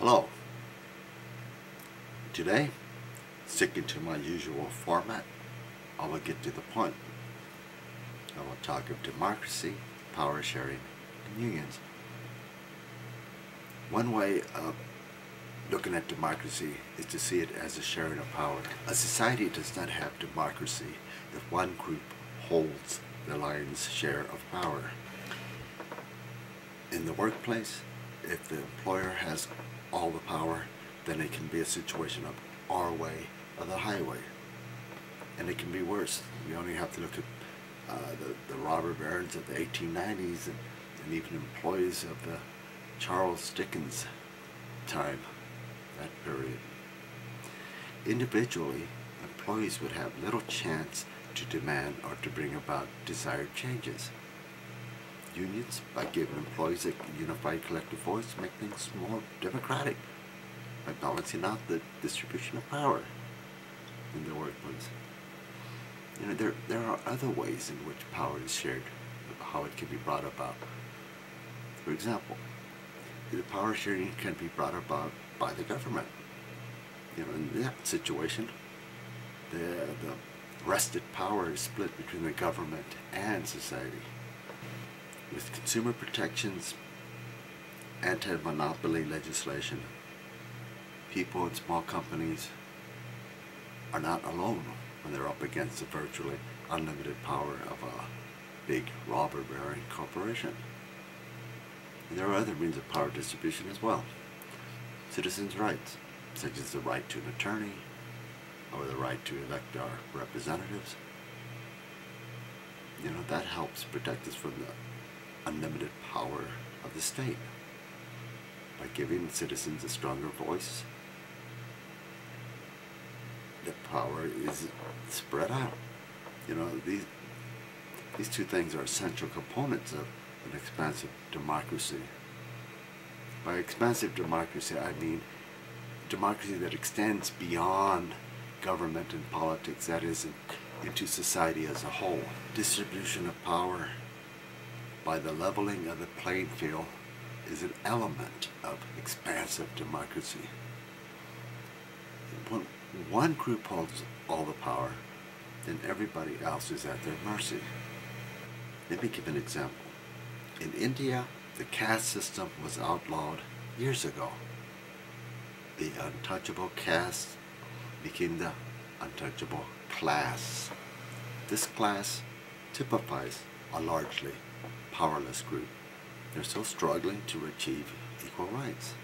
Hello. Today, sticking to my usual format, I will get to the point. I will talk of democracy, power sharing, and unions. One way of looking at democracy is to see it as a sharing of power. A society does not have democracy if one group holds the lion's share of power. In the workplace, if the employer has all the power, then it can be a situation of our way or the highway. And it can be worse. We only have to look at the robber barons of the 1890s and even employees of the Charles Dickens time, that period. Individually, employees would have little chance to demand or to bring about desired changes. Unions, by giving employees a unified collective voice, make things more democratic by balancing out the distribution of power in the workplace. There are other ways in which power is shared, how it can be brought about. For example, the power sharing can be brought about by the government. In that situation, the wrested power is split between the government and society. With consumer protections, anti-monopoly legislation, people and small companies are not alone when they're up against the virtually unlimited power of a big robber baron corporation. And there are other means of power distribution as well. Citizens' rights, such as the right to an attorney or the right to elect our representatives. That helps protect us from the unlimited power of the state by giving citizens a stronger voice. The power is spread out. These two things are essential components of an expansive democracy. By expansive democracy, I mean democracy that extends beyond government and politics, that is, into society as a whole. Distribution of power by the leveling of the playing field is an element of expansive democracy. When one group holds all the power, then everybody else is at their mercy. Let me give an example. In India, the caste system was outlawed years ago. The untouchable caste became the untouchable class. This class typifies a largely powerless group. They're still struggling to achieve equal rights.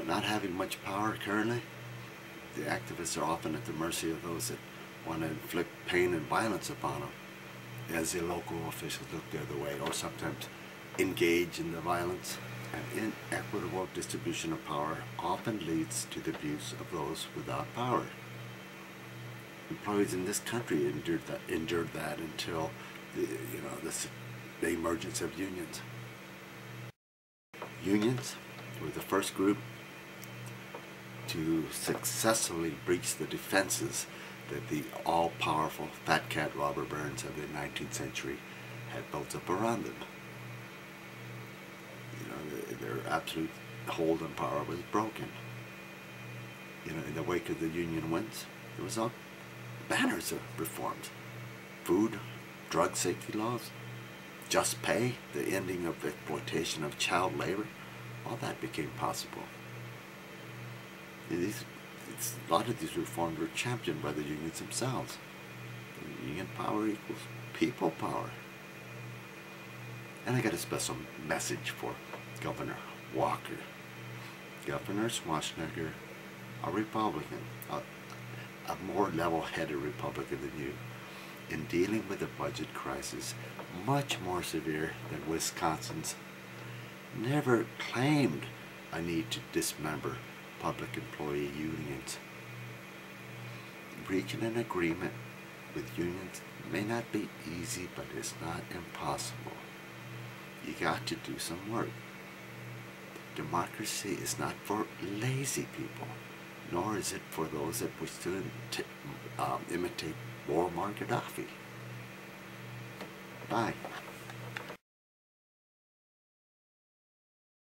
Not having much power currently, the activists are often at the mercy of those that want to inflict pain and violence upon them, as the local officials look the other way or sometimes engage in the violence. An inequitable distribution of power often leads to the abuse of those without power. Employees in this country endured that until the emergence of unions. Unions were the first group to successfully breach the defenses that the all-powerful fat cat robber barons of the 19th century had built up around them. Their absolute hold on power was broken. In the wake of the union wins, there was all banners of reforms: food, drug safety laws, just pay, the ending of exploitation of child labor. All that became possible. A lot of these reforms were championed by the unions themselves. Union power equals people power. And I got a special message for Governor Walker. Governor Schwarzenegger, a Republican, a more level-headed Republican than you, in dealing with a budget crisis much more severe than Wisconsin's, never claimed a need to dismember public employee unions. Reaching an agreement with unions may not be easy, but it's not impossible. You got to do some work. Democracy is not for lazy people, nor is it for those that wish to imitate Muammar Gaddafi. Bye.